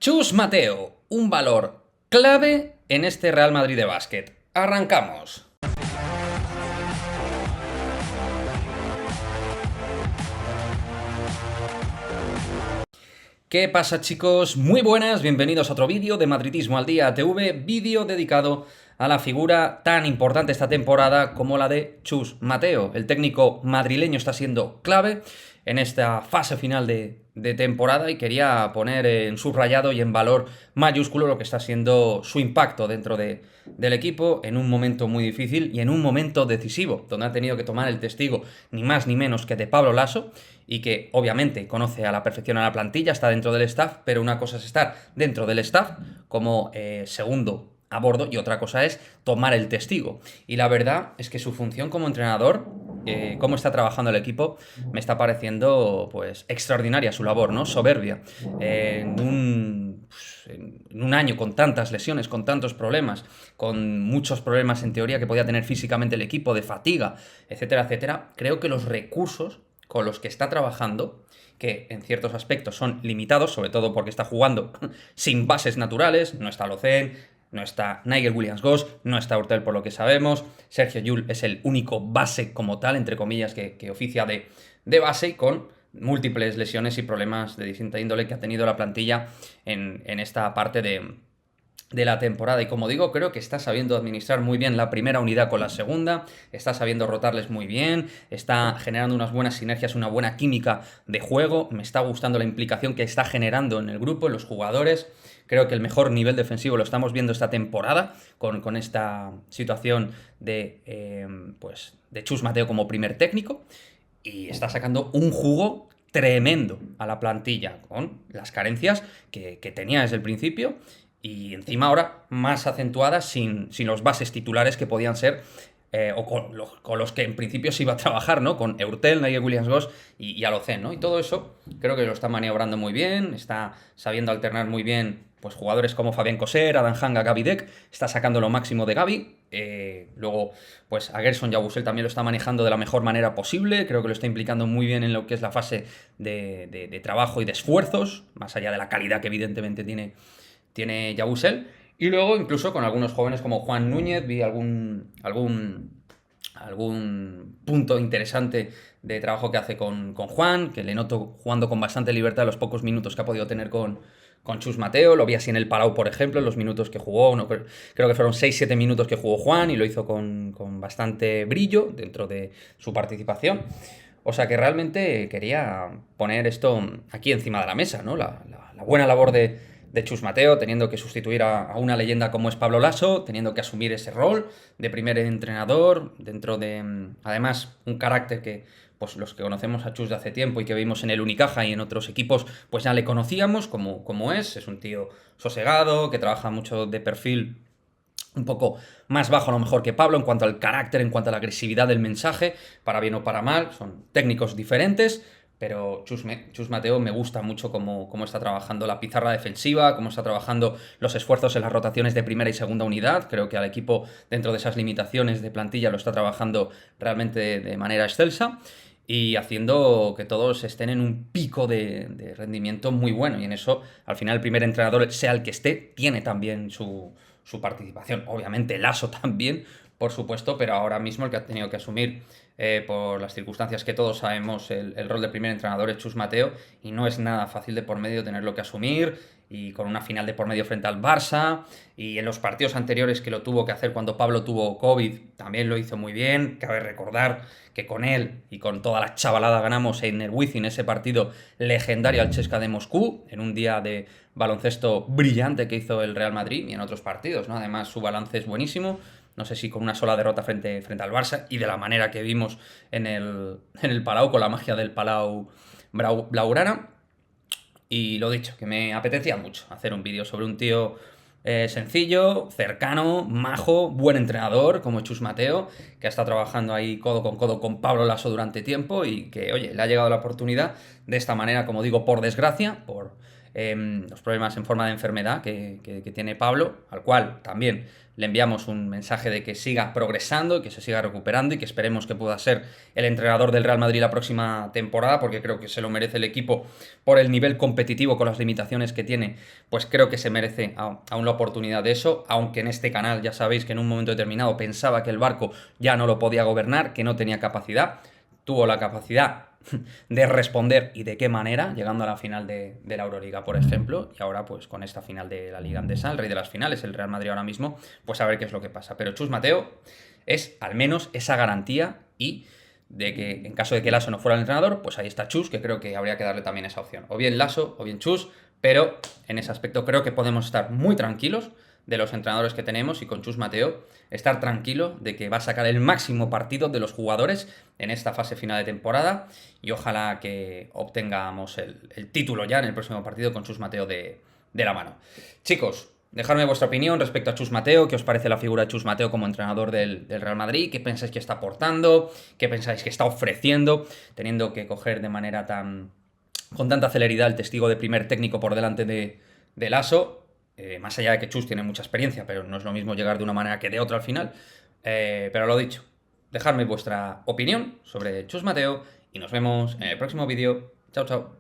Chus Mateo, un valor clave en este Real Madrid de básquet. Arrancamos. ¿Qué pasa, chicos? Muy buenas, bienvenidos a otro vídeo de Madridismo al Día TV, vídeo dedicado a la figura tan importante esta temporada como la de Chus Mateo. El técnico madrileño está siendo clave en esta fase final de temporada y quería poner en subrayado y en valor mayúsculo lo que está siendo su impacto dentro del equipo en un momento muy difícil y en un momento decisivo, donde ha tenido que tomar el testigo ni más ni menos que de Pablo Laso, y que obviamente conoce a la perfección a la plantilla, está dentro del staff, pero una cosa es estar dentro del staff como segundo a bordo y otra cosa es tomar el testigo. Y la verdad es que su función como entrenador, cómo está trabajando el equipo, me está pareciendo pues extraordinaria su labor, ¿no? Soberbia. En un año con tantas lesiones, con tantos problemas, con muchos problemas en teoría que podía tener físicamente el equipo, de fatiga, etcétera, etcétera, creo que los recursos con los que está trabajando, que en ciertos aspectos son limitados, sobre todo porque está jugando sin bases naturales, no está Locen, no está Nigel Williams-Goss, no está Hurtel por lo que sabemos, Sergio Llull es el único base como tal, entre comillas, que oficia de base, con múltiples lesiones y problemas de distinta índole que ha tenido la plantilla en esta parte de la temporada. Y como digo, creo que está sabiendo administrar muy bien la primera unidad con la segunda, está sabiendo rotarles muy bien, está generando unas buenas sinergias, una buena química de juego, me está gustando la implicación que está generando en el grupo, en los jugadores. Creo que el mejor nivel defensivo lo estamos viendo esta temporada con esta situación de Chus Mateo como primer técnico, y está sacando un jugo tremendo a la plantilla con las carencias que tenía desde el principio, y encima ahora más acentuadas sin los bases titulares que podían ser, o con los que en principio se iba a trabajar, ¿no? Con Hurtel, Nigel Williams-Goss y Alocen, ¿no? Y todo eso creo que lo está maniobrando muy bien, está sabiendo alternar muy bien pues jugadores como Fabián Coser, Adam Hanga, Gaby Deck, está sacando lo máximo de Gaby. Luego, pues a Gerson Yabusel también lo está manejando de la mejor manera posible, creo que lo está implicando muy bien en lo que es la fase de trabajo y de esfuerzos, más allá de la calidad que evidentemente tiene Yabusel. Y luego incluso con algunos jóvenes como Juan Núñez vi algún punto interesante de trabajo que hace con Juan, que le noto jugando con bastante libertad los pocos minutos que ha podido tener con Chus Mateo. Lo vi así en el Palau, por ejemplo, en los minutos que jugó, no, creo que fueron 6-7 minutos que jugó Juan, y lo hizo con bastante brillo dentro de su participación. O sea que realmente quería poner esto aquí encima de la mesa, ¿no? La buena labor de Chus Mateo, teniendo que sustituir a una leyenda como es Pablo Laso, teniendo que asumir ese rol de primer entrenador, dentro de, además, un carácter que pues los que conocemos a Chus de hace tiempo y que vimos en el Unicaja y en otros equipos, pues ya le conocíamos como es un tío sosegado, que trabaja mucho de perfil un poco más bajo a lo mejor que Pablo en cuanto al carácter, en cuanto a la agresividad del mensaje, para bien o para mal, son técnicos diferentes. Pero Chus Mateo me gusta mucho cómo está trabajando la pizarra defensiva, cómo está trabajando los esfuerzos en las rotaciones de primera y segunda unidad. Creo que al equipo, dentro de esas limitaciones de plantilla, lo está trabajando realmente de manera excelsa y haciendo que todos estén en un pico de rendimiento muy bueno. Y en eso, al final, el primer entrenador, sea el que esté, tiene también su participación. Obviamente Laso también, por supuesto, pero ahora mismo el que ha tenido que asumir, por las circunstancias que todos sabemos, el rol de primer entrenador es Chus Mateo, y no es nada fácil de por medio tenerlo que asumir, y con una final de por medio frente al Barça, y en los partidos anteriores que lo tuvo que hacer cuando Pablo tuvo COVID, también lo hizo muy bien. Cabe recordar que con él y con toda la chavalada ganamos en el Wizzing ese partido legendario al CSKA de Moscú, en un día de baloncesto brillante que hizo el Real Madrid, y en otros partidos, ¿no? Además, su balance es buenísimo. No sé si con una sola derrota frente al Barça, y de la manera que vimos en el Palau, con la magia del Palau Blaugrana. Y lo dicho, que me apetecía mucho hacer un vídeo sobre un tío sencillo, cercano, majo, buen entrenador como Chus Mateo, que ha estado trabajando ahí codo con Pablo Laso durante tiempo, y que, oye, le ha llegado la oportunidad de esta manera, como digo, por desgracia, por los problemas en forma de enfermedad que tiene Pablo, al cual también le enviamos un mensaje de que siga progresando y que se siga recuperando y que esperemos que pueda ser el entrenador del Real Madrid la próxima temporada, porque creo que se lo merece el equipo por el nivel competitivo con las limitaciones que tiene, pues creo que se merece aún la oportunidad de eso, aunque en este canal ya sabéis que en un momento determinado pensaba que el barco ya no lo podía gobernar, que no tenía capacidad, tuvo la capacidad de responder y de qué manera, llegando a la final de la Euroliga, por ejemplo, y ahora pues con esta final de la Liga Andesa, el rey de las finales, el Real Madrid ahora mismo, pues a ver qué es lo que pasa. Pero Chus Mateo es al menos esa garantía y de que en caso de que Lasso no fuera el entrenador, pues ahí está Chus, que creo que habría que darle también esa opción. O bien Lasso o bien Chus, pero en ese aspecto creo que podemos estar muy tranquilos de los entrenadores que tenemos y con Chus Mateo estar tranquilo de que va a sacar el máximo partido de los jugadores en esta fase final de temporada y ojalá que obtengamos el título ya en el próximo partido con Chus Mateo de la mano. Chicos, dejadme vuestra opinión respecto a Chus Mateo, qué os parece la figura de Chus Mateo como entrenador del Real Madrid, qué pensáis que está aportando, qué pensáis que está ofreciendo, teniendo que coger de manera con tanta celeridad el testigo de primer técnico por delante de Lasso. Más allá de que Chus tiene mucha experiencia, pero no es lo mismo llegar de una manera que de otra al final. Pero lo dicho, dejadme vuestra opinión sobre Chus Mateo y nos vemos en el próximo vídeo. Chao, chao.